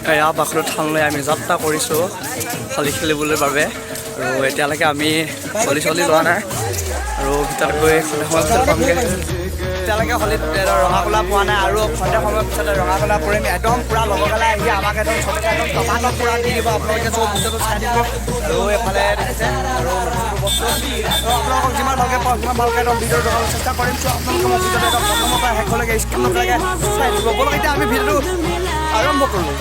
এয়া বাখুৰ থানলৈ আমি যাত্ৰা কৰিছোঁ হোলী খেলিবলৈ বাবে আৰু এতিয়ালৈকে আমি হোলী চলি লোৱা নাই আৰু ভিতৰত গৈ সন্ধিয়া সময়ত পামগৈ এতিয়ালৈকে হোলীত ৰঙা কলা পোৱা নাই আৰু সন্ধিয়া সময়ৰ পিছতে ৰঙা কলা কৰিম একদম পূৰা লগৰগালে আহি আমাক একদম চবকে একদম টপাটপ পূৰা দি দিব আপোনালোকে চব ভিডিঅ'টো চাই দিব আৰু এফালে দেখিছে আৰু বস্তু আৰু আপোনালোকক যিমান ভালকৈ পাওঁ সিমান ভালকৈ একদম ভিডিঅ'টো দেখাবলৈ চেষ্টা কৰিম চ' আপোনালোকে মই ভিডিঅ'টো একদম প্ৰথমৰ পৰা শেষলৈকে স্কিপ নকৰাকৈ চাই দিব ব'লক এতিয়া আমি ভিডিঅ'টো আৰম্ভ কৰোঁ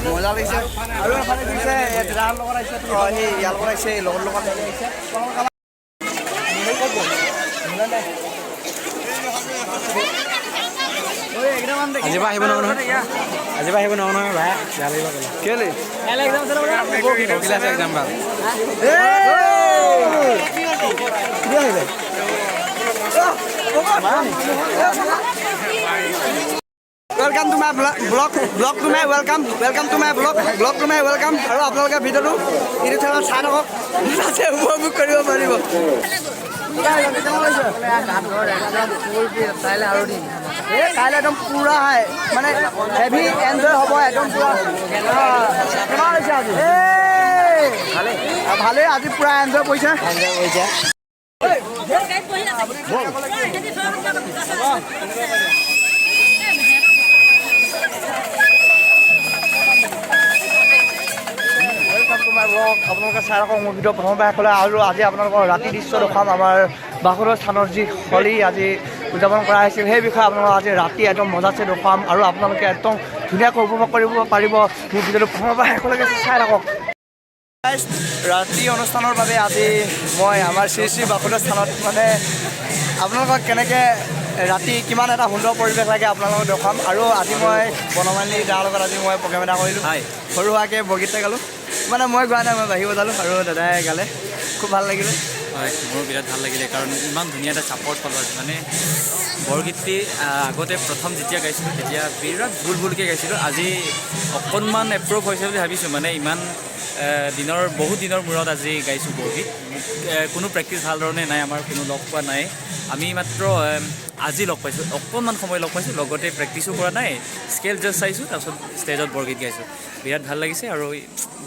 মজা লাগিছে আৰু এফালে দিছে দাদাৰ লগত আহিছে সেই ইয়াৰ লগত আহিছে লগৰ লগত আহিছে আজিবা আহিব নহয় আজিবা আহিব নহয় ভাই বেয়া লাগিব কেলে এক্সাম ভাল Welcome to my vlog to my welcome to my vlog to my welcome আৰু আপোনালোকে ভিডিঅ'টো ইটো ঠাইত চাই থাকক তাতে উপভোগ কৰিব পাৰিব কাইলৈ একদম পুৰা মানে হেভি এনজয় হ'ব একদম পুৰা কেনেকুৱা হৈছে আজি ভালেই আজি পুৰা এনজয় কৰিছে আপোনালোকে চাই ৰাখক মোৰ ভিডিঅ' প্ৰথমবাৰ ক'লে আৰু আজি আপোনালোকৰ ৰাতি দৃশ্য দেখাম আমাৰ বাখুৰৰ স্থানৰ যি হোলী আজি উদযাপন কৰা হৈছিল সেই বিষয়ে আপোনালোকক আজি ৰাতি একদম মজাছে দেখাম আৰু আপোনালোকে একদম ধুনীয়াকৈ উপভোগ কৰিব পাৰিব মোৰ ভিডিঅ'টো প্ৰথমবাৰ একেলগে চাই ৰাখক ৰাতি অনুষ্ঠানৰ বাবে আজি মই আমাৰ শ্ৰী শ্ৰী বাখুৰৰ স্থানত মানে আপোনালোকক কেনেকৈ ৰাতি কিমান এটা সুন্দৰ পৰিৱেশ লাগে আপোনালোকক দেখাম আৰু আজি মই বনমালী দাৰ লগত আজি মই প্ৰগ্ৰেম এটা কৰিলোঁ সৰু সুৰাকৈ বৰগীত গালোঁ মানে মই গোৱা নাই মই বাঢ়ি বজালোঁ আৰু দাদাই গালে খুব ভাল লাগিলে হয় মোৰ বিৰাট ভাল লাগিলে কাৰণ ইমান ধুনীয়া এটা ছাপৰ্ট পালোঁ মানে বৰগীতটি আগতে প্ৰথম যেতিয়া গাইছিলোঁ তেতিয়া বিৰাট ভুলকৈ গাইছিলোঁ আজি অকণমান এপ্ৰুভ হৈছে বুলি ভাবিছোঁ মানে ইমান বহুত দিনৰ মূৰত আজি গাইছোঁ বৰগীত কোনো প্ৰেক্টিছ ভাল ধৰণে নাই আমাৰ কোনো লগ পোৱা নাই আমি মাত্ৰ আজি লগ পাইছোঁ অকণমান সময় লগ পাইছোঁ লগতে প্ৰেক্টিছো কৰা নাই স্কেল জাষ্ট চাইছোঁ তাৰপিছত ষ্টেজত বৰগীত গাইছোঁ বিৰাট ভাল লাগিছে আৰু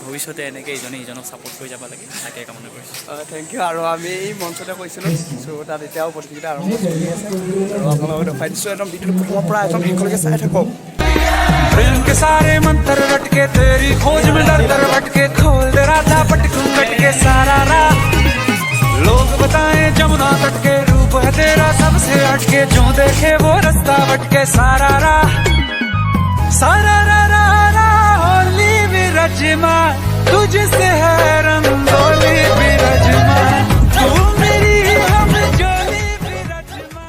ভৱিষ্যতে এনেকৈ ইজনে সিজনক ছাপোৰ্ট কৰি যাব লাগে তাকে কামনা কৰিছোঁ থেংক ইউ আৰু আমি এই মঞ্চতে কৈছিলোঁ চ' তাত এতিয়াও প্ৰতিযোগিতা আৰম্ভ চলি আছে আৰু আপোনালোকক দেখুৱাই দিছোঁ একদম ভিডিঅ'টো প্ৰথমৰ পৰা একদম শেষলৈকে চাই থাকক प्रेम के सारे मंत्र रटके तेरी खोज में दर दर भटके खोल दे राधा पटकू कटके सारा राह लोग बताएं जमुना तट के रूप है तेरा सबसे हटके जो देखे वो रास्ता भटके सारा राह होली विरजमा तुझसे है रंगोली विरजमा तू मेरी हम जोली विरजमा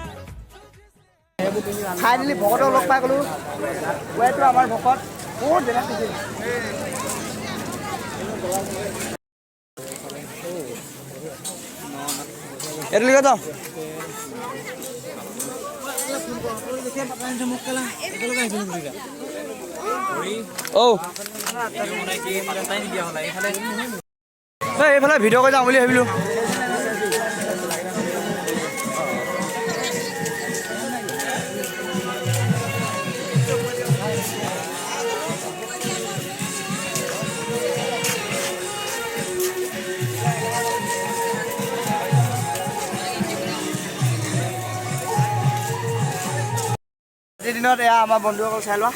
ফাইনেলি ভকতক লগ পাই গ'লোঁ ৱেটো আমাৰ ভকত বহুত জেগাত দিছিল এইটো লিখা যাওঁ এইফালে ভিডিঅ' কৰি যাওঁ বুলি ভাবিলোঁ আজিৰ দিনত এয়া আমাৰ বন্ধুসকল চাই লোৱা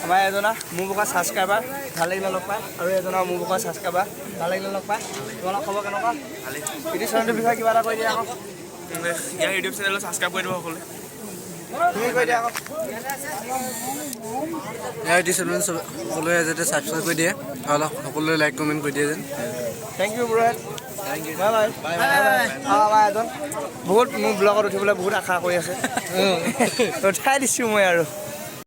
আমাৰ এজনা মোৰ বোকা ছাবস্ক্ৰাইবাৰ ভাল লাগিলে লগ পায় আৰু এজনা মোৰ বোকা ছাবস্ক্ৰাইবাৰ ভাল লাগিলে লগ পায় তোমালোক খবৰ কেনেকুৱা ভালেই ইউটিউব চেনেলটোৰ বিষয়ে কিবা এটা কৈ দিয়া আকৌ ইয়াৰ ইউটিউব চেনেলত ছাবস্ক্ৰাইব কৰি দিব সকলোৱে তুমি কৈ দিয়া আকৌ ইয়াৰ ইউটিউব চেনেল সকলোৱে যাতে ছাবস্ক্ৰাইব কৰি দিয়ে আৰু সকলোৱে লাইক কমেণ্ট কৰি দিয়ে যেন থেংক ইউ ব্ৰহেড thank you bye bye bye এজন বহুত মোৰ ব্লগত উঠিবলৈ বহুত আশা কৰি আছে উঠাই দিছোঁ মই আৰু